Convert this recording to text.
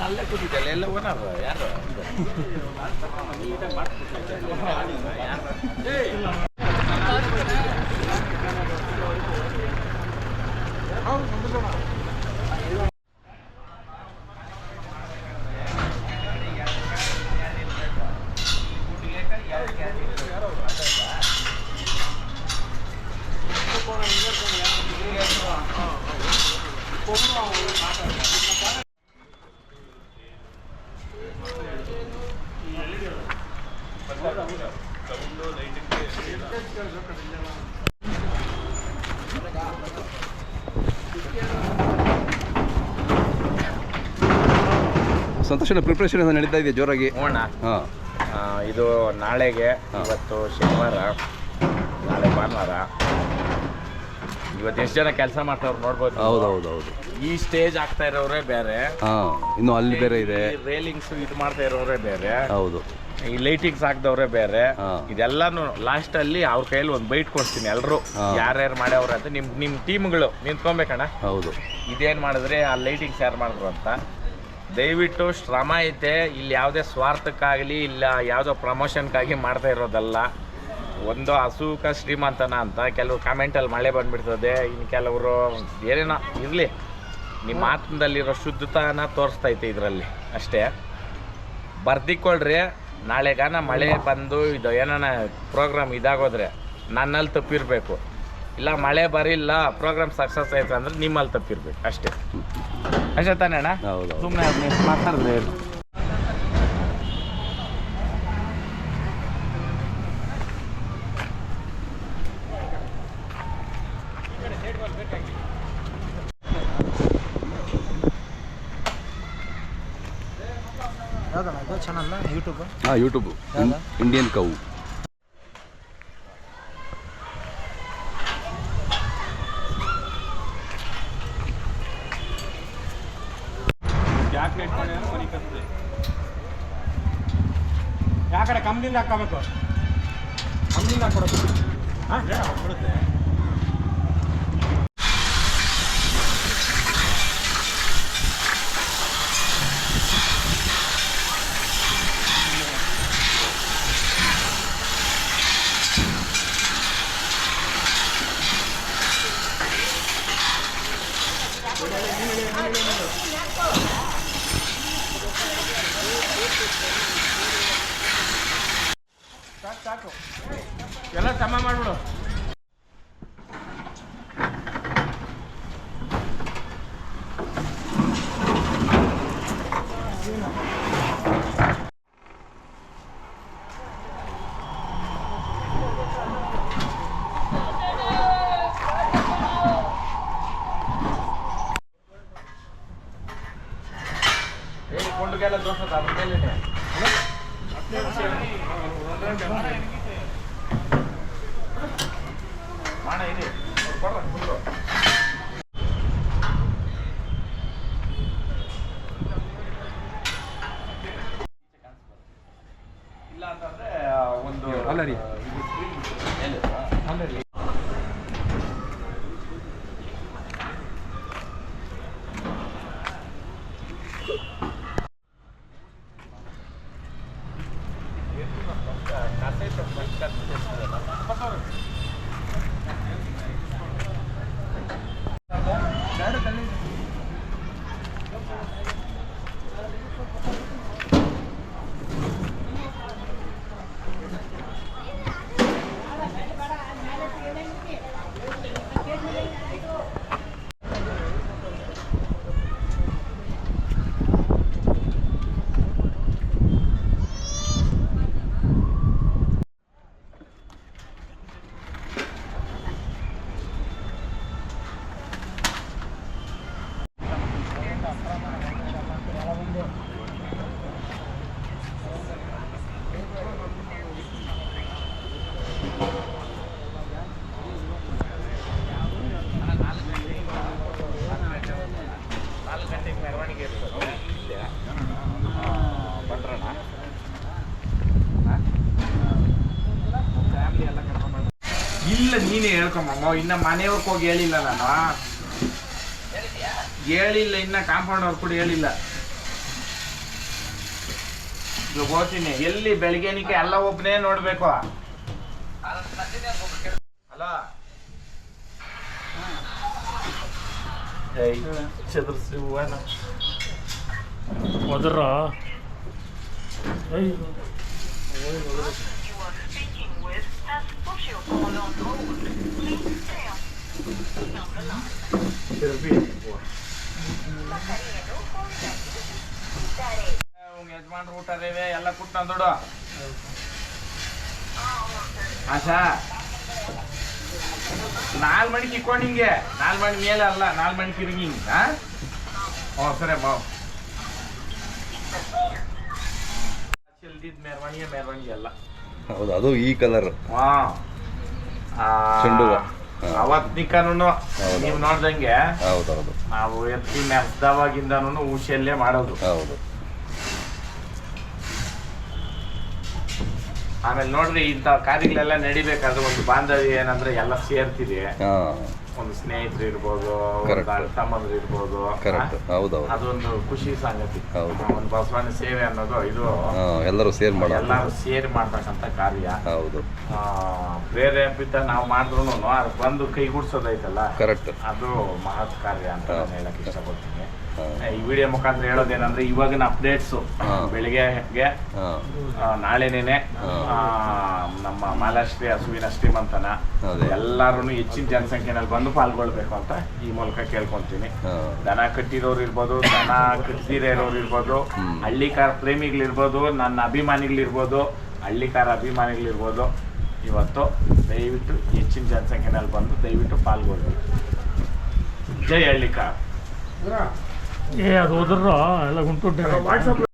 ಅಲ್ಲೇ ಕೂತಿದ್ದಲ್ಲ ಎಲ್ಲ ಓನರ್ ಯಾರು ಸಂತೋಷನ ಪ್ರಿಪ್ರೇಷನ್ ನಡೀತಾ ಇದೆ ಜೋರಾಗಿ. ಹಾಂ, ಇದು ನಾಳೆಗೆ, ಇವತ್ತು ಶನಿವಾರ, ನಾಳೆ ಭಾನುವಾರ. ಇವತ್ತು ಎಷ್ಟು ಜನ ಕೆಲಸ ಮಾಡ್ತಾವ್ರು ನೋಡ್ಬೋದು. ಹೌದು. ಈ ಸ್ಟೇಜ್ ಆಗ್ತಾ ಇರೋರೇ ಬೇರೆ, ಇನ್ನು ಅಲ್ಲಿ ಬೇರೆ ಇದೆ, ರೇಲಿಂಗ್ಸ್ ಇದು ಮಾಡ್ತಾ ಇರೋರೇ ಬೇರೆ, ಹೌದು, ಈ ಲೈಟಿಂಗ್ಸ್ ಹಾಕ್ದವ್ರೆ ಬೇರೆ. ಇದೆಲ್ಲಾನು ಲಾಸ್ಟ್ ಅಲ್ಲಿ ಅವ್ರ ಕೈಯಲ್ಲಿ ಒಂದು ಬೈಟ್ ಕೊಡ್ತೀನಿ, ಎಲ್ಲರೂ ಯಾರ್ಯಾರು ಮಾಡ್ಯವ್ರ ಅಂತ ನಿಮ್ಮ ಟೀಮ್ಗಳು ನಿಂತ್ಕೊಬೇಕಣ್ಣ. ಹೌದು, ಇದೇನು ಮಾಡಿದ್ರೆ ಆ ಲೈಟಿಂಗ್ಸ್ ಯಾರು ಮಾಡಿದ್ರು ಅಂತ. ದಯವಿಟ್ಟು ಶ್ರಮ ಐತೆ, ಇಲ್ಲಿ ಯಾವುದೇ ಸ್ವಾರ್ಥಕ್ಕಾಗಲಿ ಇಲ್ಲ ಯಾವುದೋ ಪ್ರಮೋಷನ್ಗಾಗಿ ಮಾಡ್ತಾ ಇರೋದಲ್ಲ. ಒಂದು ಅಸೂಕ ಶ್ರೀಮಂತನ ಅಂತ ಕೆಲವರು ಕಾಮೆಂಟಲ್ಲಿ ಮಳೆ ಬಂದುಬಿಡ್ತದೆ, ಇನ್ನು ಕೆಲವರು ಏನೇನೋ ಇರಲಿ, ನಿಮ್ಮ ಆತ್ಮದಲ್ಲಿರೋ ಶುದ್ಧತನ ತೋರಿಸ್ತೈತೆ ಇದರಲ್ಲಿ ಅಷ್ಟೇ. ಬರ್ದಿಕೊಳ್ರಿ, ನಾಳೆಗಾನ ಮಳೆ ಬಂದು ಇದು ಏನಾನ ಪ್ರೋಗ್ರಾಮ್ ಇದಾಗೋದ್ರೆ ನನ್ನಲ್ಲಿ ತಪ್ಪಿರಬೇಕು, ಇಲ್ಲ ಮಳೆ ಬರಿಲ್ಲ ಪ್ರೋಗ್ರಾಮ್ ಸಕ್ಸಸ್ ಆಯ್ತು ಅಂದ್ರೆ ನಿಮ್ಮಲ್ಲಿ ತಪ್ಪಿರ್ಬೇಕು ಅಷ್ಟೇ. ಅಷ್ಟೇ ತಾನೇ ಅಣ್ಣ? ಸುಮ್ಮನೆ ಮಾತಾಡಿದ್ರೆ ಯೂಟ್ಯೂಬ್ ಇಂಡಿಯನ್ ಕೌ. ಯಾಕಡೆ ಕಂಪ್ನಿಂದ ಹಾಕೋಬೇಕು, ಕಂಪ್ನಿಂದ ಹಾಕೊಡೋದು ಕೊಡುತ್ತೆ. ಸಾಕು ಎಲ್ಲ ಸಮ ಮಾಡ್ಬಿಡು. ಕೊಂಡುಗೆಲ್ಲ ದೋಷ ಮಾಡ ಇದೆ ಇಲ್ಲ ಅಂತಂದ್ರೆ ಒಂದು ಅಲ್ಲರಿ 4 ಗಂಟೆಗೆ ಮೆರವಣಿಗೆ ಇರ್ತದೆ ಇಲ್ಲೇ ಬಂದ್ರಣ ಫ್ಯಾಮಿಲಿ ಎಲ್ಲ ಕರ್ಕೊಂಡ್ಬಂದು ಇಲ್ಲ ನೀನೇ ಹೇಳ್ಕೊಂಬಮ್ಮ ಇನ್ನು ಮನೆಯವ್ರಿಗೆ ಹೋಗಿ ಹೇಳಿಲ್ಲ ನಾನು ಹೇಳಿಲ್ಲ ಇನ್ನು ಕಾಂಪೌಂಡ್ ಅವ್ರು ಕೂಡ ಹೇಳಿಲ್ಲ ಇವಾಗ ಹೋಗ್ತೀನಿ ಎಲ್ಲಿ ಬೆಳಗ್ಗೆನಿಕೆ ಎಲ್ಲ ಒಬ್ಬನೇ ನೋಡ್ಬೇಕು ಅಲ್ಲ ಚದುರ್ಸಿ ಹೂವನ ಹೋದ್ರ ಯಜಮಾನ್ರು ಊಟ ರೇವೆ ಎಲ್ಲ ಕುಟ್ ದುಡ್ಡು ಆಶಾ 4 ಮಣಿಗೆ ಇಕ್ಕೊಂಡು ಹಿಂಗೆ 4 ಮಣಿ ಮೇಲೆ ಅಲ್ಲ 4 ಮಣಿಗೆ ತಿರುಗಿ ಹಿಂಗೆ ಹ್ಞೂ ಸರಿ ಬಾವು ಚೆಲ್ದಿದ್ದು ಮೆರವಣಿಗೆ ಎಲ್ಲ ಹೌದು ಅದು ಈ ಕಲರ್ ಹಾಂ ಚೆಂಡು ಹೂವ. ಅವತ್ತಿನಿಕನು ನೀವು ನೋಡ್ದಂಗೆ ಹೌದೌದು ನಾವು ಎತ್ತಿ ಮೆರೆದವಾಗಿಂದನೂ ಊಶಿಯಲ್ಲೇ ಮಾಡೋದು ಹೌದು ಆಮೇಲೆ ನೋಡ್ರಿ ಇಂಥ ಕಾರ್ಯಗಳೆಲ್ಲ ನಡಿಬೇಕಾದ್ರೆ ಒಂದು ಬಾಂಧವ್ಯ ಏನಂದ್ರೆ ಎಲ್ಲ ಸೇರ್ತಿದೆ ಹಾಂ ಒಂದು ಸ್ನೇಹಿತರು ಇರ್ಬೋದು Correct. ಒಂದು ತಮ್ಮಂದ್ರು ಇರ್ಬೋದು ಕರೆಕ್ಟ್ ಹೌದೌದು ಅದೊಂದು ಖುಷಿ ಸಂಗತಿ ಹೌದು. ಒಂದು ಬಸವಣ್ಣ ಸೇವೆ ಅನ್ನೋದು ಇದು ಹಾಂ ಎಲ್ಲರೂ ಸೇರ್ ಮಾಡೋದು ಎಲ್ಲರೂ ಸೇರಿ ಮಾಡ್ತಕ್ಕಂಥ ಕಾರ್ಯ ಹೌದು ಪ್ರೇರೇಪಿತ ನಾವು ಮಾಡಿದ್ರು ಅದು ಬಂದು ಕೈಗೂಡ್ಸೋದೈತಲ್ಲ ಕರೆಕ್ಟ್ ಅದು ಮಹತ್ ಕಾರ್ಯ ಅಂತ ನಾನು ಹೇಳಕ್ ಇಷ್ಟಪಡ್ತೀನಿ ಹಾಂ ಈ ವಿಡಿಯೋ ಮುಖಾಂತರ ಹೇಳೋದೇನಂದ್ರೆ ಇವಾಗಿನ ಅಪ್ಡೇಟ್ಸು ಹಾ. ಬೆಳಿಗ್ಗೆಗೆ ಹಾಂ ನಾಳೆನೇನೆ ನಮ್ಮ ಮಾಲಾಶ್ರೀ ಹಸುವಿನ ಶ್ರೀಮಂತನ ಅದೇ. ಎಲ್ಲರೂ ಹೆಚ್ಚಿನ ಜನಸಂಖ್ಯೆನಲ್ಲಿ ಬಂದು ಪಾಲ್ಗೊಳ್ಬೇಕು ಅಂತ ಈ ಮೂಲಕ ಕೇಳ್ಕೊಂತೀನಿ ಹಾಂ ದನ ಕಟ್ಟಿರೋರು ಇರ್ಬೋದು ದನ ಕಟ್ಟಿದಿರ ಇರೋರು ಇರ್ಬೋದು ಹ್ಮ್. ಹಳ್ಳಿಕಾರ ಪ್ರೇಮಿಗಳಿರ್ಬೋದು ನನ್ನ ಅಭಿಮಾನಿಗಳಿರ್ಬೋದು ಹಳ್ಳಿಕಾರ ಅಭಿಮಾನಿಗಳಿರ್ಬೋದು ಇವತ್ತು ದಯವಿಟ್ಟು ಹೆಚ್ಚಿನ ಜನಸಂಖ್ಯೆನಲ್ಲಿ ಬಂದು ದಯವಿಟ್ಟು ಪಾಲ್ಗೊಳ್ಳಿ ಜೈ ಹಳ್ಳಿಕಾರ ಅದು ಹೋದ್ರ ಎಲ್ಲ ಗುಂಟು